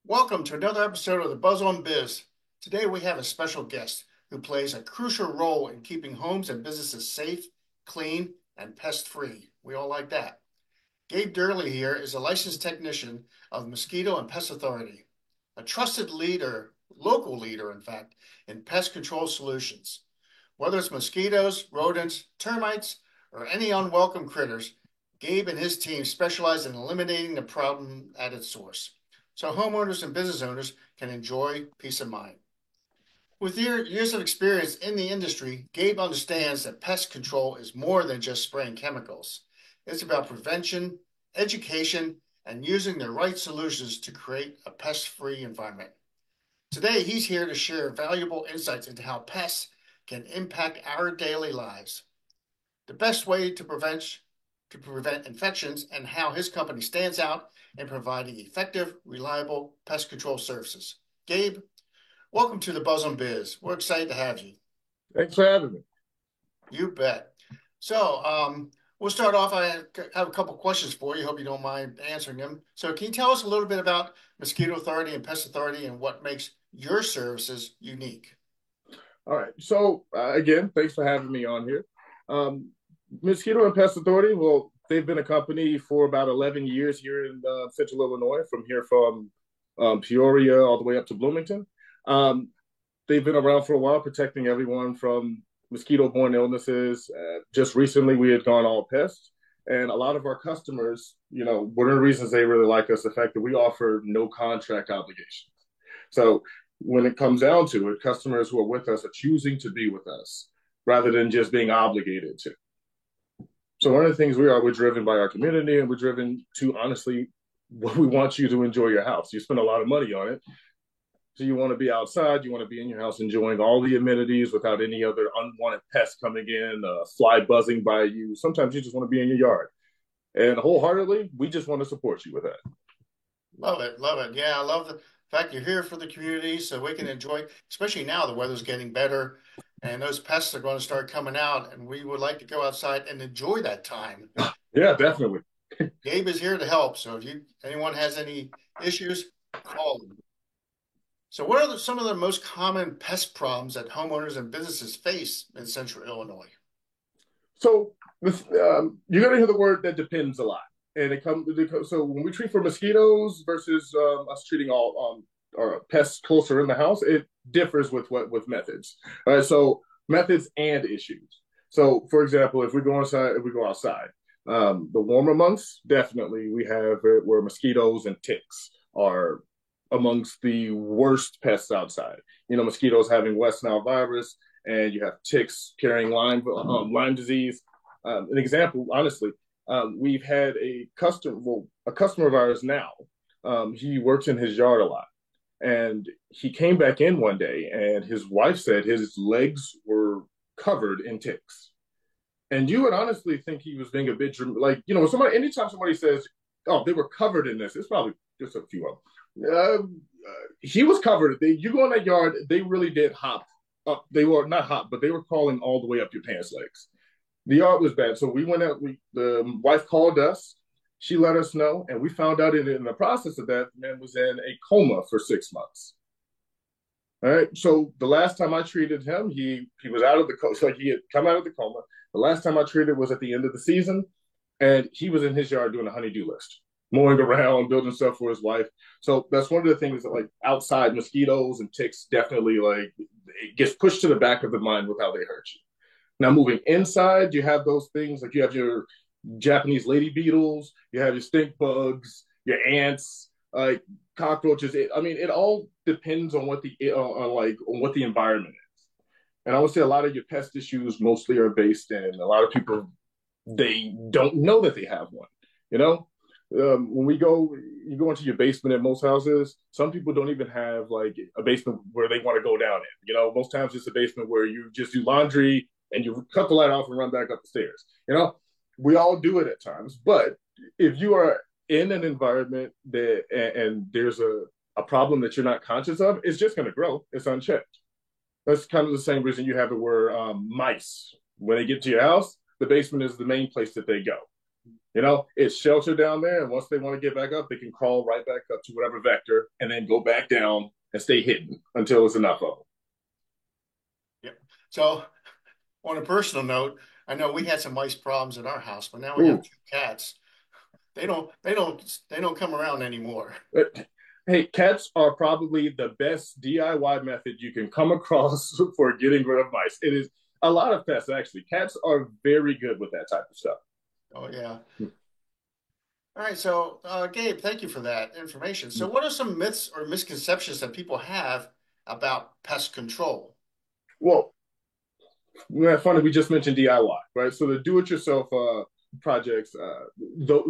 Welcome to another episode of the Buzz on Biz. Today we have a special guest who plays a crucial role in keeping homes and businesses safe, clean, and pest-free. We all like that. Gabe Durley here is a licensed technician of the Mosquito and Pest Authority, a trusted leader, local leader, in fact, in pest control solutions. Whether it's mosquitoes, rodents, termites, or any unwelcome critters, Gabe and his team specialize in eliminating the problem at its source so homeowners and business owners can enjoy peace of mind. With years of experience in the industry, Gabe understands that pest control is more than just spraying chemicals. It's about prevention, education, and using the right solutions to create a pest-free environment. Today, he's here to share valuable insights into how pests can impact our daily lives, the best way to prevent infections, and how his company stands out in providing effective, reliable pest control services. Gabe, welcome to the Buzz on Biz. We're excited to have you. Thanks for having me. You bet. So, we'll start off. I have a couple questions for you. Hope you don't mind answering them. So, can you tell us a little bit about Mosquito Authority and Pest Authority and what makes your services unique? All right. So, again, thanks for having me on here. Um, Mosquito and Pest Authority, well, they've been a company for about 11 years here in Central Illinois, from Peoria all the way up to Bloomington. Um, they've been around for a while, protecting everyone from mosquito-borne illnesses. Just recently, we had gone all pests. And a lot of our customers, one of the reasons they really like us, the fact that we offer no contract obligations. So when it comes down to it, customers who are with us are choosing to be with us rather than just being obligated to. So one of the things we're driven by our community, and we're driven to honestly what we want you to enjoy your house. You spend a lot of money on it. So you want to be outside, you want to be in your house enjoying all the amenities without any other unwanted pests coming in, fly buzzing by you. Sometimes you just want to be in your yard. And wholeheartedly, we just want to support you with that. Love it. Love it. Yeah, I love the fact you're here for the community so we can enjoy, especially now the weather's getting better and those pests are going to start coming out, and we would like to go outside and enjoy that time. Yeah, definitely. Gabe is here to help. So if anyone has any issues, call him. So what are some of the most common pest problems that homeowners and businesses face in Central Illinois? So you're going to hear the word that depends a lot. And so when we treat for mosquitoes versus us treating all our pests closer in the house, it differs with methods. All right, so methods and issues. So for example, if we go outside, the warmer months, definitely we have it where mosquitoes and ticks are amongst the worst pests outside. Mosquitoes having West Nile virus, and you have ticks carrying Lyme disease. An example, honestly, we've had a customer of ours now. He works in his yard a lot, and he came back in one day, and his wife said his legs were covered in ticks. And you would honestly think he was being a bit like, anytime somebody says, "Oh, they were covered in this," it's probably just a few of them. He was covered. You go in that yard, they really did hop up. They were not hop, but they were crawling all the way up your pants legs. The yard was bad. So we went out. The wife called us. She let us know, and we found out in the process of that, the man was in a coma for 6 months. All right. So the last time I treated him, he was out of the coma. So he had come out of the coma. The last time I treated was at the end of the season, and he was in his yard doing a honeydew list, mowing around, building stuff for his wife. So that's one of the things that, like, outside mosquitoes and ticks definitely, like, it gets pushed to the back of the mind with how they hurt you. Now moving inside, you have those things like you have your Japanese lady beetles, you have your stink bugs, your ants, like cockroaches. It all depends on what the environment is. And I would say a lot of your pest issues mostly are based in a lot of people, they don't know that they have one. You know, when you go into your basement at most houses. Some people don't even have like a basement where they want to go down in. Most times it's a basement where you just do laundry and you cut the light off and run back up the stairs. We all do it at times. But if you are in an environment and there's a problem that you're not conscious of, it's just going to grow. It's unchecked. That's kind of the same reason you have it where mice, when they get to your house, the basement is the main place that they go. It's shelter down there, and once they want to get back up, they can crawl right back up to whatever vector and then go back down and stay hidden until it's enough of them. Yep. So on a personal note, I know we had some mice problems in our house, but now we have Ooh. two cats. They don't come around anymore. Hey, cats are probably the best DIY method you can come across for getting rid of mice. It is a lot of pests, actually. Cats are very good with that type of stuff. Oh yeah. All right. So Gabe, thank you for that information. So what are some myths or misconceptions that people have about pest control? Well, funny, we just mentioned DIY, right? So the do-it-yourself projects,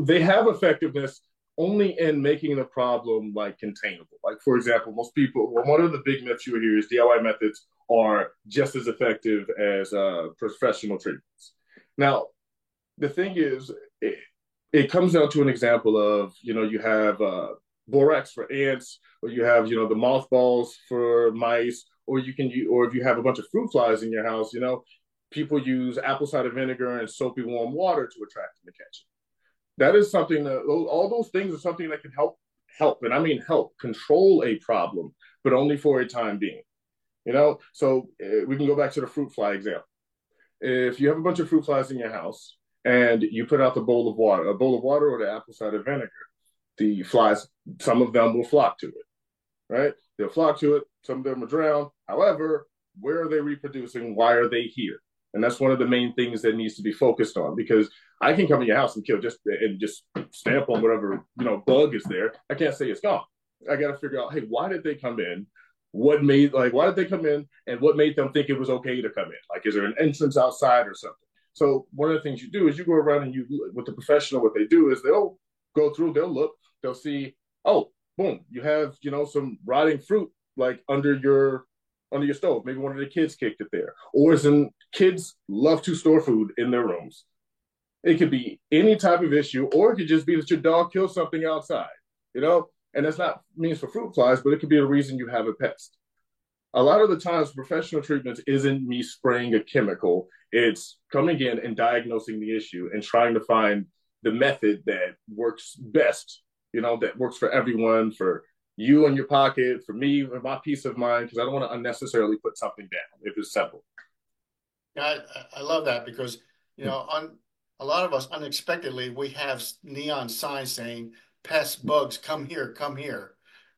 they have effectiveness only in making the problem like containable. Like for example, most people, well, one of the big myths you hear is DIY methods are just as effective as professional treatments. Now, the thing is, it comes down to an example of you have borax for ants, or you have the mothballs for mice, or or if you have a bunch of fruit flies in your house, people use apple cider vinegar and soapy warm water to attract them to catch it. That is something that all those things are something that can help, and I mean help control a problem, but only for a time being. So we can go back to the fruit fly example. If you have a bunch of fruit flies in your house and you put out a bowl of water or the apple cider vinegar, the flies, some of them will flock to it, right? They'll flock to it. Some of them will drown. However, where are they reproducing? Why are they here? And that's one of the main things that needs to be focused on, because I can come in your house and kill just stamp on whatever bug is there. I can't say it's gone. I got to figure out, hey, why did they come in? Why did they come in, and what made them think it was okay to come in? Like, is there an entrance outside or something? So one of the things you do is you go around and with the professional, what they do is they'll go through, they'll look, they'll see, oh, boom, you have some rotting fruit like under your stove. Maybe one of the kids kicked it there, or some kids love to store food in their rooms. It could be any type of issue, or it could just be that your dog kills something outside, and that's not means for fruit flies, but it could be a reason you have a pest. A lot of the times, professional treatments isn't me spraying a chemical. It's coming in and diagnosing the issue and trying to find the method that works best, that works for everyone, for you and your pocket, for me, for my peace of mind, because I don't want to unnecessarily put something down if it's simple. Yeah, I love that because on a lot of us unexpectedly we have neon signs saying pests, bugs, come here,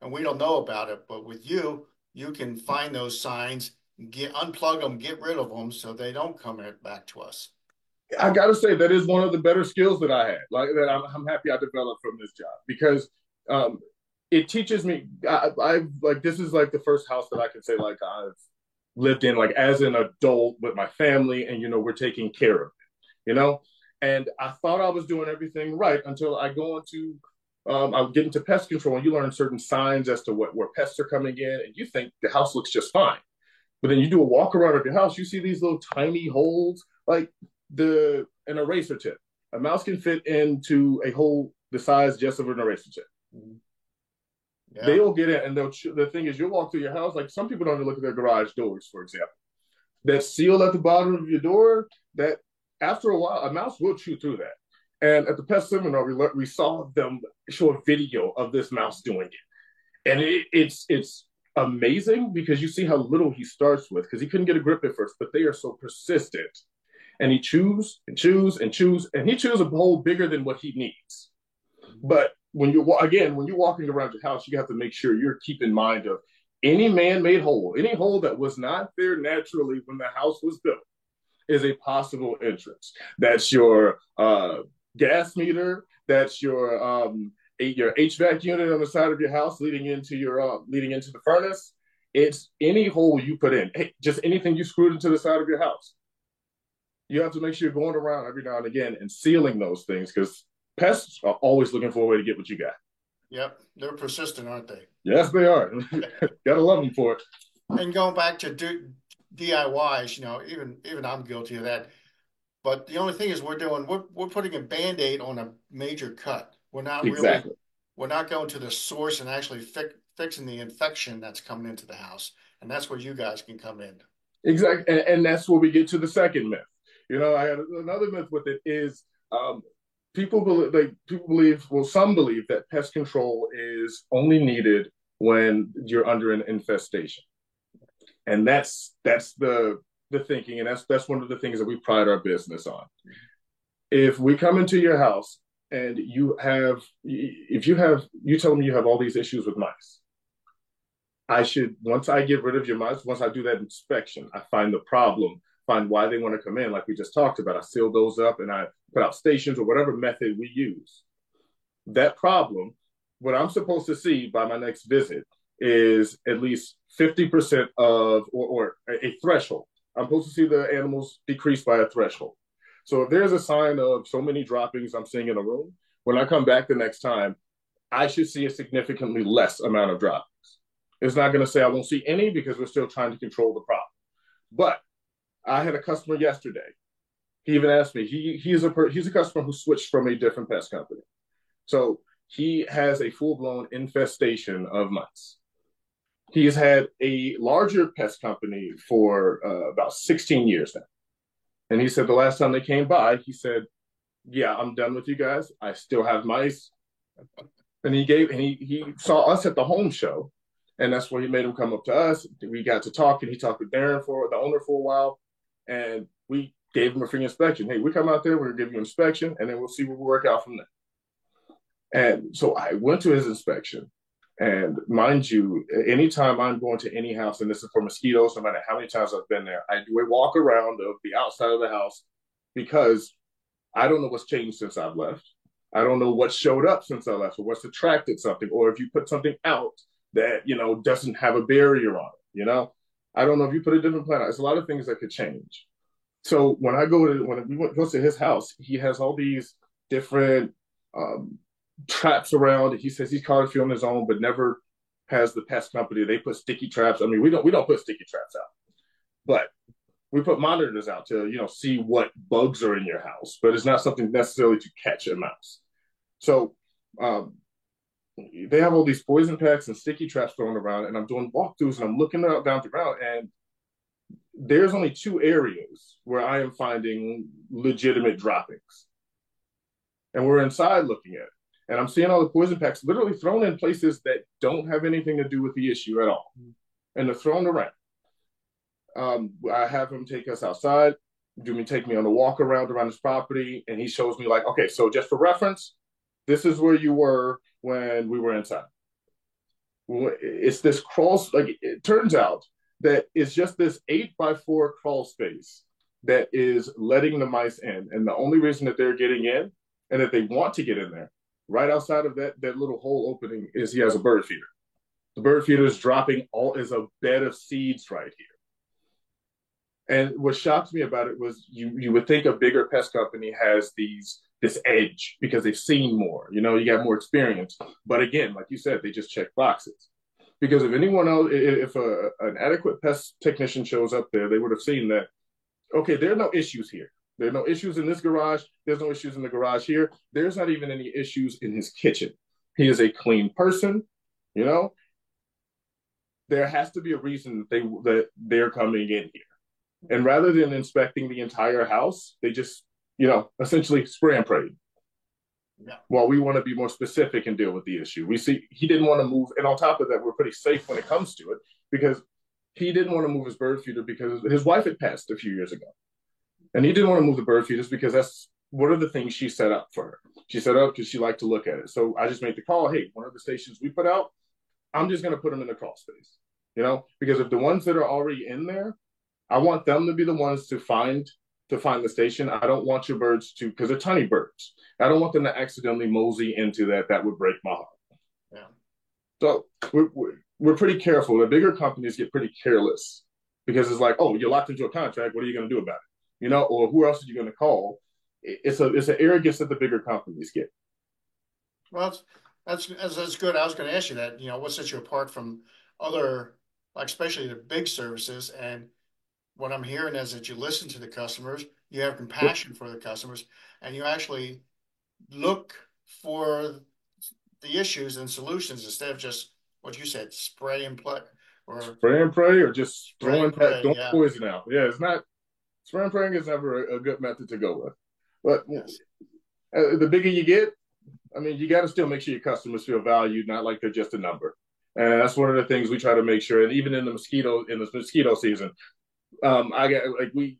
and we don't know about it. But with you, you can find those signs, get unplug them, get rid of them, so they don't come back to us. I gotta say that is one of the better skills that I had, like that I'm happy I developed from this job, because um, it teaches me. I've like this is like the first house that I can say like I've lived in like as an adult with my family, and we're taking care of it, and I thought I was doing everything right until I get into pest control, and you learn certain signs as to where pests are coming in, and you think the house looks just fine. But then you do a walk around of your house, you see these little tiny holes, like an eraser tip. A mouse can fit into a hole the size just of an eraser tip. Yeah. They'll get in, and the thing is, you'll walk through your house. Like some people don't even look at their garage doors, for example. That seal at the bottom of your door, that after a while, a mouse will chew through that. And at the pest seminar, we saw them show a video of this mouse doing it, and it's amazing because you see how little he starts with, because he couldn't get a grip at first, but they are so persistent, and he chews and chews and chews, and he chews a hole bigger than what he needs. But when you're walking around your house, you have to make sure you're keeping in mind of any man-made hole, any hole that was not there naturally when the house was built is a possible entrance. That's your gas meter. That's your HVAC unit on the side of your house leading into the furnace. It's any hole you put in. Hey, just anything you screwed into the side of your house. You have to make sure you're going around every now and again and sealing those things, because pests are always looking for a way to get what you got. Yep, they're persistent, aren't they? Yes, they are. Gotta love them for it. And going back to DIYs, even I'm guilty of that. But the only thing is we're putting a Band-Aid on a major cut. Exactly. We're not going to the source and actually fixing the infection that's coming into the house. And that's where you guys can come in. Exactly. And that's where we get to the second myth. I had another myth with it is people believe, well, some believe that pest control is only needed when you're under an infestation, and that's the thinking, and that's one of the things that we pride our business on. If we come into your house and you tell me you have all these issues with mice, I should, once I get rid of your mice, once I do that inspection, I find the problem, find why they want to come in, like we just talked about. I seal those up and I put out stations or whatever method we use. That problem, what I'm supposed to see by my next visit is at least 50% of, or a threshold. I'm supposed to see the animals decrease by a threshold. So if there's a sign of so many droppings I'm seeing in a room, when I come back the next time, I should see a significantly less amount of droppings. It's not going to say I won't see any because we're still trying to control the problem. But I had a customer yesterday. He even asked me. He's a customer who switched from a different pest company. So he has a full-blown infestation of mice. He has had a larger pest company for about 16 years now. And he said the last time they came by, he said, yeah, I'm done with you guys. I still have mice. And he saw us at the home show. And that's where he made him come up to us. We got to talk, and he talked with Darren, for the owner, for a while. And we gave him a free inspection. Hey, we come out there, we're going to give you an inspection, and then we'll see what we work out from there. And so I went to his inspection. And mind you, anytime I'm going to any house, and this is for mosquitoes, no matter how many times I've been there, I do a walk around of the outside of the house because I don't know what's changed since I've left. I don't know what showed up since I left, or what's attracted something, or if you put something out that, doesn't have a barrier on it. I don't know if you put a different plant out. It's a lot of things that could change. So when we go to his house, he has all these different traps around. He says he's caught a few on his own, but never has the pest company. They put sticky traps. I mean, we don't put sticky traps out, but we put monitors out to see what bugs are in your house. But it's not something necessarily to catch a mouse. So they have all these poison packs and sticky traps thrown around, and I'm doing walkthroughs and I'm looking down the ground, and there's only 2 areas where I am finding legitimate droppings. And we're inside looking at it. And I'm seeing all the poison packs literally thrown in places that don't have anything to do with the issue at all. And they're thrown around. I have him take us outside, take me on a walk around his property, and he shows me, like, okay, so just for reference, this is where you were when we were inside. It's this crawl, like, it turns out that it's just this 8x4 crawl space that is letting the mice in. And the only reason that they're getting in and that they want to get in there, right outside of that little hole opening, is he has a bird feeder. The bird feeder is dropping is a bed of seeds right here. And what shocked me about it was you would think a bigger pest company has this edge because they've seen more, you got more experience. But again, like you said, they just check boxes. Because if anyone else, if an adequate pest technician shows up there, they would have seen that, okay, there are no issues here. There are no issues in this garage. There's no issues in the garage here. There's not even any issues in his kitchen. He is a clean person, There has to be a reason that they're coming in here. And rather than inspecting the entire house, they just, essentially spray and pray. Yeah. Well, we want to be more specific and deal with the issue. We see he didn't want to move. And on top of that, we're pretty safe when it comes to it because he didn't want to move his bird feeder because his wife had passed a few years ago. And he didn't want to move the bird feeders because that's one of the things she set up for her. She set up because she liked to look at it. So I just made the call, hey, one of the stations we put out, I'm just going to put them in the crawl space, because if the ones that are already in there, I want them to be the ones to find the station. I don't want your birds to, because they're tiny birds. I don't want them to accidentally mosey into that. That would break my heart. Yeah. So we're pretty careful. The bigger companies get pretty careless because it's like, oh, you're locked into a contract. What are you going to do about it? Or who else are you going to call? It's an arrogance that the bigger companies get. Well, that's good. I was going to ask you that. What sets you apart from other, like especially the big services? And what I'm hearing is that you listen to the customers, you have compassion for the customers, and you actually look for the issues and solutions instead of just what you said, spray and pray, or just throwing poison out. Yeah, it's not. Spray and praying is never a good method to go with. But yes. The bigger you get, I mean, you got to still make sure your customers feel valued, not like they're just a number. And that's one of the things we try to make sure. And even in the mosquito season, I get like we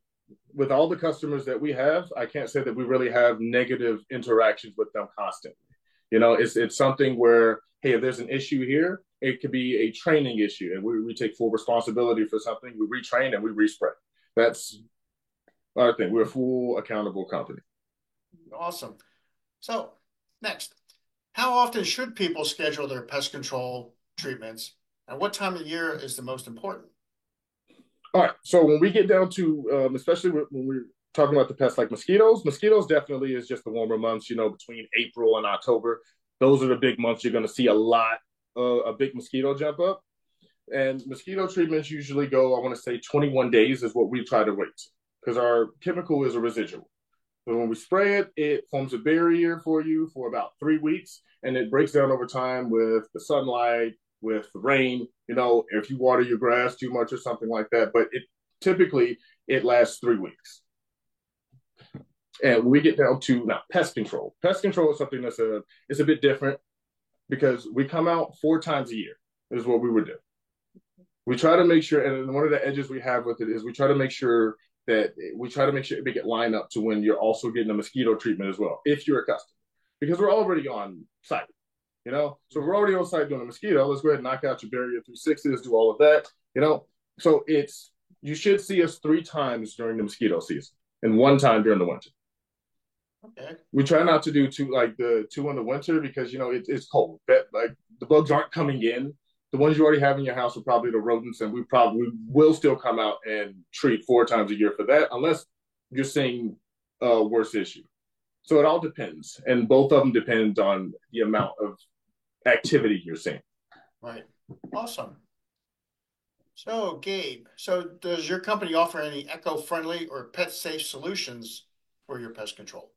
with all the customers that we have, I can't say that we really have negative interactions with them constantly. It's something where, hey, if there's an issue here, it could be a training issue, and we take full responsibility for something. We retrain and we respray. That's our thing. We're a full accountable company. Awesome. So, next, how often should people schedule their pest control treatments, and what time of year is the most important? All right. So when we get down to, especially when we're talking about the pests like mosquitoes, mosquitoes definitely is just the warmer months. Between April and October, those are the big months you're going to see a big mosquito jump up. And mosquito treatments usually go, I want to say 21 days is what we try to wait because our chemical is a residual. So when we spray it, it forms a barrier for you for about 3 weeks, and it breaks down over time with the sunlight, with the rain. If you water your grass too much or something like that. But it lasts 3 weeks. And when we get down to now pest control. Pest control is something it's a bit different because we come out 4 times a year is what we would do. We try to make sure, and one of the edges we have with it is we try to make sure it make it line up to when you're also getting a mosquito treatment as well, if you're a customer. Because we're already on site, So we're already on site doing a mosquito. Let's go ahead and knock out your barrier 360s, do all of that, So you should see us 3 times during the mosquito season and 1 time during the winter. Okay. We try not to do the 2 in the winter because, it's cold. Like the bugs aren't coming in. The ones you already have in your house are probably the rodents, and we probably will still come out and treat 4 times a year for that, unless you're seeing a worse issue. So it all depends, and both of them depend on the amount of activity you're seeing. Right. Awesome. So, Gabe, does your company offer any eco-friendly or pet-safe solutions for your pest control?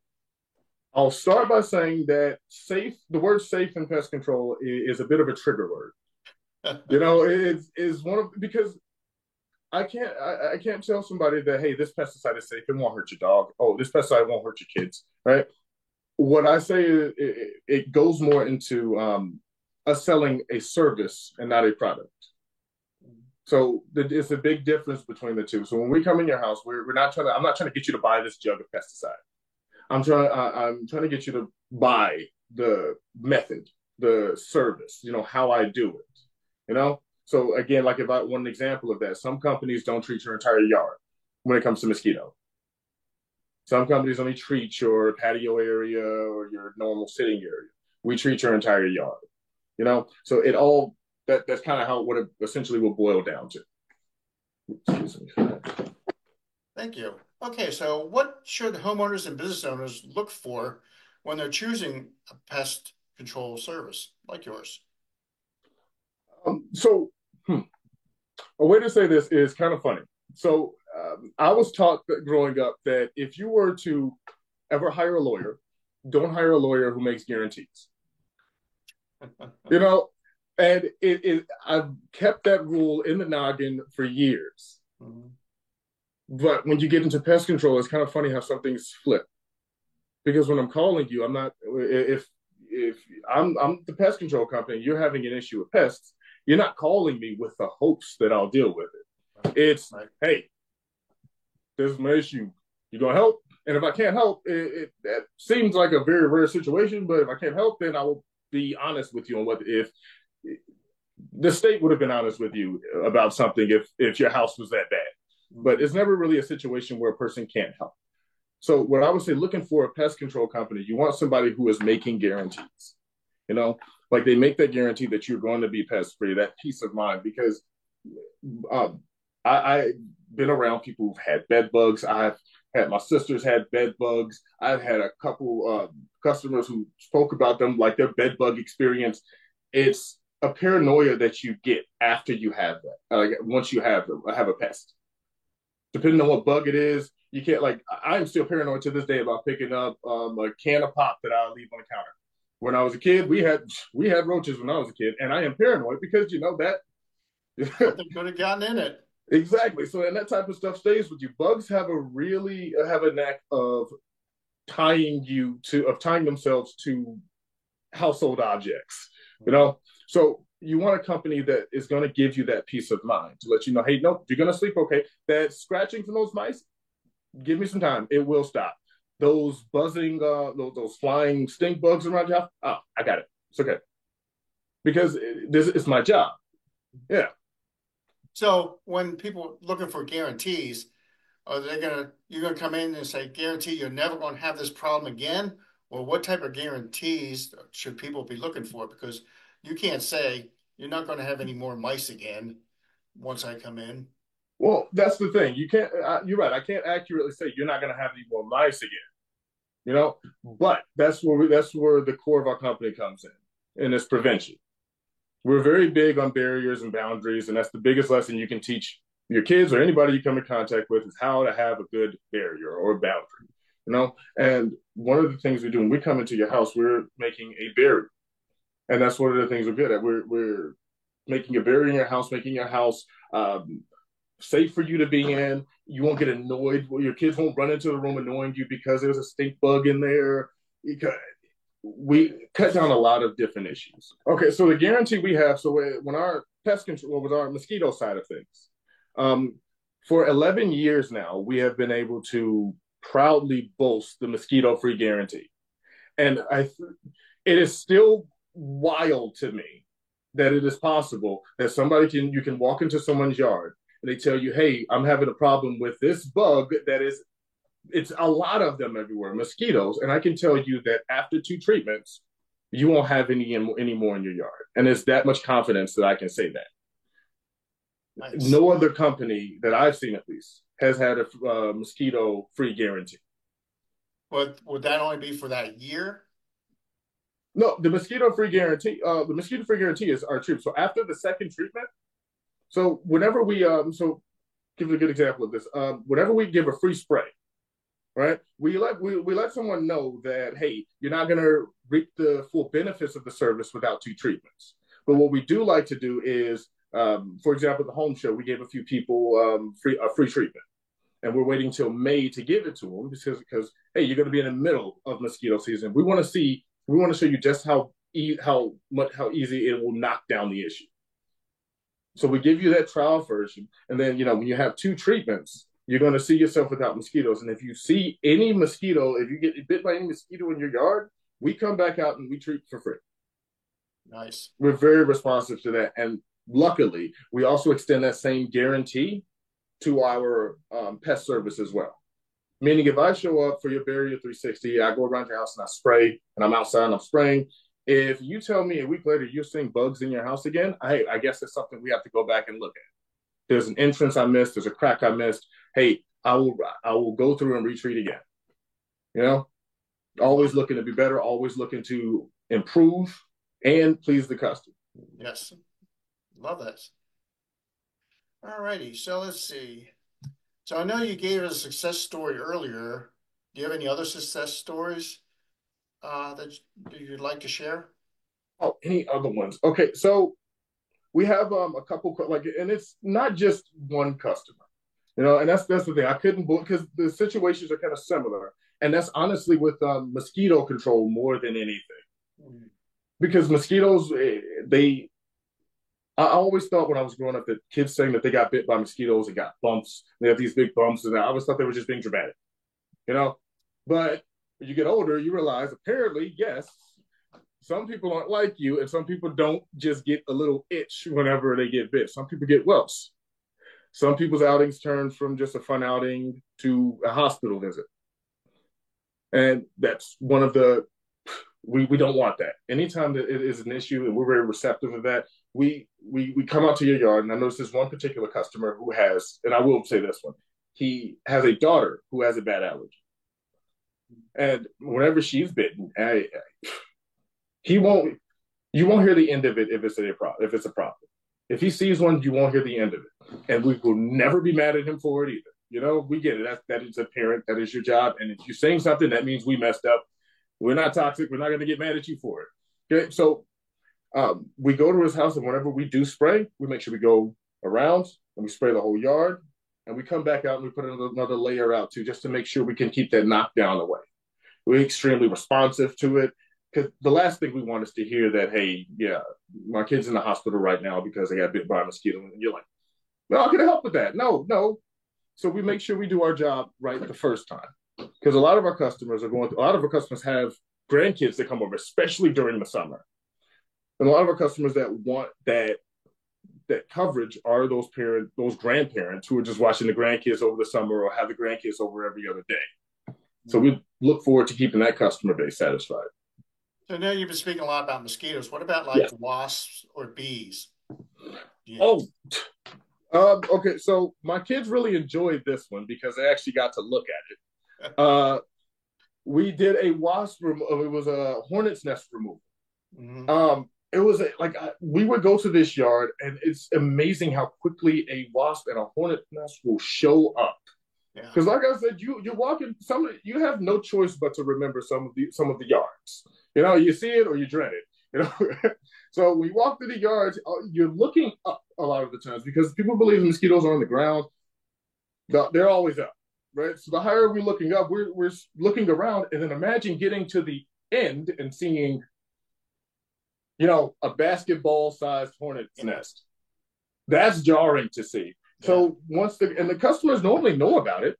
I'll start by saying that the word safe in pest control is a bit of a trigger word. It's one of because I can't tell somebody that, hey, this pesticide is safe, it won't hurt your dog. Oh, this pesticide won't hurt your kids, right? What I say is it goes more into us selling a service and not a product. So it's a big difference between the two. So when we come in your house, I'm not trying to get you to buy this jug of pesticide. I'm trying to get you to buy the method, the service, how I do it. So again, like if I want an example of that, some companies don't treat your entire yard when it comes to mosquito. Some companies only treat your patio area or your normal sitting area. We treat your entire yard. So that's kind of what it essentially will boil down to. Excuse me. Thank you. Okay, so what should homeowners and business owners look for when they're choosing a pest control service like yours? A way to say this is kind of funny. So I was taught that growing up that if you were to ever hire a lawyer, don't hire a lawyer who makes guarantees. And I've kept that rule in the noggin for years. Mm-hmm. But when you get into pest control, it's kind of funny how some things flip. Because when I'm calling you, I'm not if I'm the pest control company, you're having an issue with pests, you're not calling me with the hopes that I'll deal with it. It's right. Hey, this is my issue. You gonna help? And if I can't help, that seems like a very rare situation. But if I can't help, then I will be honest with you on what if the state would have been honest with you about something if your house was that bad. But it's never really a situation where a person can't help. So what I would say, looking for a pest control company, you want somebody who is making guarantees. Like they make that guarantee that you're going to be pest free, that peace of mind. Because I've been around people who've had bed bugs. I've had my sisters had bed bugs. I've had a couple customers who spoke about them, like their bed bug experience. It's a paranoia that you get after you have that. Like once you have a pest, depending on what bug it is, you can't I'm still paranoid to this day about picking up a can of pop that I'll leave on the counter. When I was a kid, we had roaches when I was a kid, and I am paranoid because that something could have gotten in it. Exactly. So, and that type of stuff stays with you. Bugs have a knack of tying themselves to household objects, you know? So you want a company that is going to give you that peace of mind to let you know, hey, no, you're going to sleep okay. That scratching from those mice, give me some time. It will stop. Those buzzing, those flying stink bugs around your house, oh, I got it. It's okay. Because this is my job. Yeah. So when people looking for guarantees, are they gonna you're gonna come in and say, guarantee you're never gonna have this problem again? Or what type of guarantees should people be looking for? Because you can't say you're not gonna have any more mice again once I come in. Well, that's the thing. You can't. You're right. I can't accurately say you're not going to have any more mice again. You know, but that's where the core of our company comes in, and it's prevention. We're very big on barriers and boundaries, and that's the biggest lesson you can teach your kids or anybody you come in contact with is how to have a good barrier or a boundary. You know, and one of the things we do when we come into your house, we're making a barrier, and that's one of the things we're good at. We're making a barrier in your house, making your house safe for you to be in. You won't get annoyed. Your kids won't run into the room annoying you because there's a stink bug in there. We cut down a lot of different issues. Okay, so the guarantee we have, so when our pest control was our mosquito side of things, um, for 11 years now, we have been able to proudly boast the mosquito-free guarantee. And it is still wild to me that it is possible that you can walk into someone's yard and they tell you, hey, I'm having a problem with this bug it's a lot of them everywhere, mosquitoes. And I can tell you that after 2 treatments, you won't have any more in your yard. And it's that much confidence that I can say that. Nice. No other company that I've seen, at least, has had a mosquito free guarantee. But would that only be for that year? No, the mosquito free guarantee is our treatment. So after the second treatment, so whenever so give you a good example of this. Whenever we give a free spray, right? We let someone know that hey, you're not going to reap the full benefits of the service without 2 treatments. But what we do like to do is, for example, the home show, we gave a few people free treatment, and we're waiting till May to give it to them because hey, you're going to be in the middle of mosquito season. We want to show you just how easy it will knock down the issue. So we give you that trial version, and then when you have 2 treatments, you're going to see yourself without mosquitoes. And if you see any mosquito, if you get bit by any mosquito in your yard, we come back out and we treat for free. Nice. We're very responsive to that, and luckily, we also extend that same guarantee to our pest service as well. Meaning, if I show up for your Barrier 360, I go around your house and I spray, and I'm outside and I'm spraying. If you tell me a week later you're seeing bugs in your house again, I guess it's something we have to go back and look at. There's an entrance I missed. There's a crack I missed. Hey, I will go through and retreat again. You know, always looking to be better, always looking to improve and please the customer. Yes. Love that. All righty. So let's see. So I know you gave us a success story earlier. Do you have any other success stories that you'd like to share? Oh, any other ones? Okay, so we have a couple and it's not just one customer, and that's the thing. I couldn't because the situations are kind of similar, and that's honestly with mosquito control more than anything, because mosquitoes I always thought when I was growing up that kids saying that they got bit by mosquitoes and got bumps, they have these big bumps, and I always thought they were just being dramatic, you know. But when you get older, you realize apparently, yes, some people aren't like you, and some people don't just get a little itch whenever they get bit. Some people get welts. Some people's outings turn from just a fun outing to a hospital visit. And that's one of the, we don't want that. Anytime that it is an issue and we're very receptive of that, we come out to your yard. And I noticed this one particular customer who has, and I will say this one, he has a daughter who has a bad allergy. And whenever she's bitten, you won't hear the end of it if it's a problem. If he sees one, you won't hear the end of it. And we will never be mad at him for it either. We get it. That is a parent. That is your job. And if you're saying something, that means we messed up. We're not toxic. We're not going to get mad at you for it. Okay. So we go to his house, and whenever we do spray, we make sure we go around and we spray the whole yard. And we come back out and we put another layer out too, just to make sure we can keep that knockdown away. We're extremely responsive to it because the last thing we want is to hear that, hey, yeah, my kid's in the hospital right now because they got bit by a mosquito, and you're like, no, I can help with that. No, no. So we make sure we do our job right the first time because a lot of our customers have grandkids that come over, especially during the summer. And a lot of our customers that want that coverage are those grandparents who are just watching the grandkids over the summer or have the grandkids over every other day. So we look forward to keeping that customer base satisfied. So now you've been speaking a lot about mosquitoes. What about like Yes. wasps or bees? Yeah. Oh, okay. So my kids really enjoyed this one because they actually got to look at it. We did a it was a hornet's nest removal. Mm-hmm. It was we would go to this yard, and it's amazing how quickly a wasp and a hornet nest will show up. Yeah. Because, like I said, you walk in you have no choice but to remember some of the yards. You know, you see it or you dread it. You know, so when you walk through the yards, you're looking up a lot of the times because people believe mosquitoes are on the ground. They're always up, right? So the higher we're looking up, we're looking around, and then imagine getting to the end and seeing, a basketball-sized hornet's nest. That's jarring to see. So the customers normally know about it,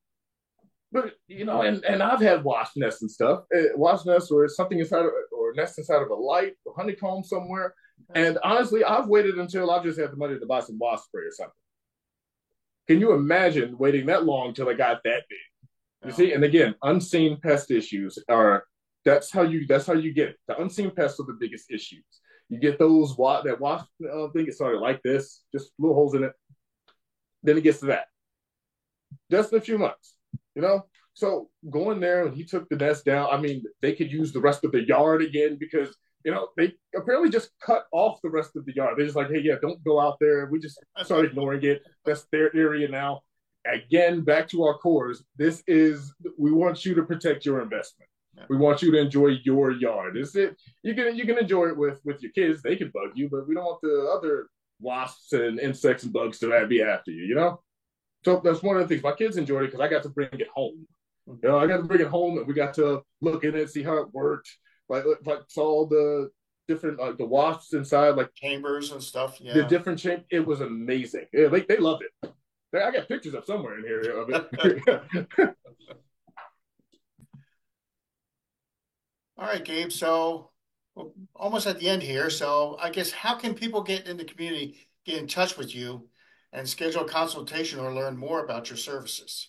but and I've had wasp nests and stuff, wasp nests or something inside of, or nest inside of a light or honeycomb somewhere. And honestly, I've waited until I've just had the money to buy some wasp spray or something. Can you imagine waiting that long till it got that big? You see, and again, unseen pest issues are that's how you get it. The unseen pests are the biggest issues. You get that wasp thing gets started like this, just little holes in it. Then it gets to that. Just in a few months, you know. So going there and he took the nest down. I mean, they could use the rest of the yard again because they apparently just cut off the rest of the yard. They're just like, hey, yeah, don't go out there. We just started ignoring it. That's their area now. Again, back to our cores. We want you to protect your investment. We want you to enjoy your yard. Is it you can enjoy it with your kids. They can bug you, but we don't want the other wasps and insects and bugs to be after you. So that's one of the things. My kids enjoyed it because I got to bring it home. I got to bring it home and we got to look at it, see how it worked. Like saw the different the wasps inside, like chambers and stuff. Yeah, the different chambers. It was amazing. Yeah, they loved it. I got pictures of somewhere in here of it. All right, Gabe. So we're almost at the end here. So I guess how can people get in the community, get in touch with you, and schedule a consultation or learn more about your services?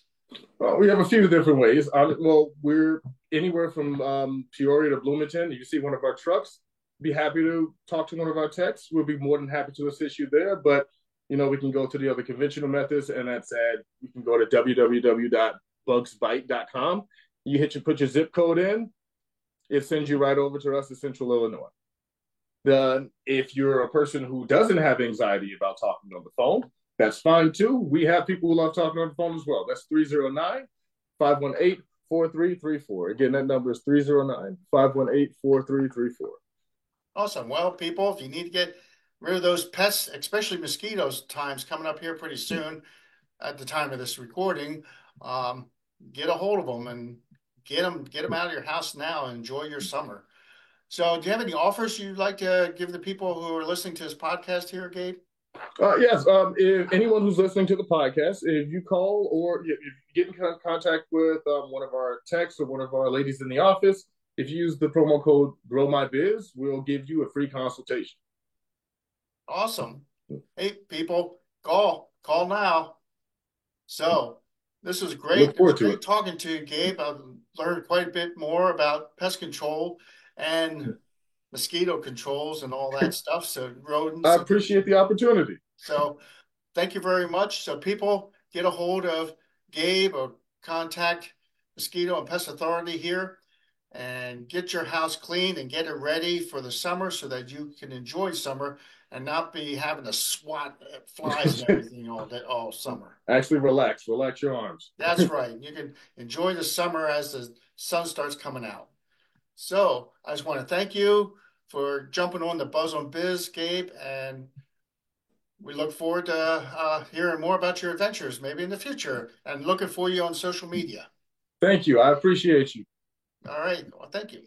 Well, we have a few different ways. We're anywhere from Peoria to Bloomington. You can see one of our trucks. Be happy to talk to one of our techs. We'll be more than happy to assist you there. But we can go to the other conventional methods, and you can go to www.bugsbite.com. Put your zip code in. It sends you right over to us in Central Illinois. If you're a person who doesn't have anxiety about talking on the phone, that's fine too. We have people who love talking on the phone as well. That's 309-518-4334. Again, that number is 309-518-4334. Awesome. Well, people, if you need to get rid of those pests, especially mosquitoes, time's coming up here pretty soon at the time of this recording, get a hold of them and get them out of your house now and enjoy your summer. So do you have any offers you'd like to give the people who are listening to this podcast here, Gabe? Yes. If anyone who's listening to the podcast, if you call or if you get in contact with one of our techs or one of our ladies in the office, if you use the promo code GrowMyBiz, we'll give you a free consultation. Awesome. Hey, people, call now. So this was great. Look forward to it. Talking to you, Gabe. I've learned quite a bit more about pest control and mosquito controls and all that stuff. So rodents. I appreciate the opportunity. So thank you very much. So people, get a hold of Gabe or contact Mosquito and Pest Authority here and get your house clean and get it ready for the summer so that you can enjoy summer and not be having to swat at flies and everything all summer. Actually, relax your arms. That's right. You can enjoy the summer as the sun starts coming out. So I just want to thank you for jumping on the Buzz on Biz, Gabe, and we look forward to hearing more about your adventures maybe in the future and looking for you on social media. Thank you. I appreciate you. All right. Well, thank you.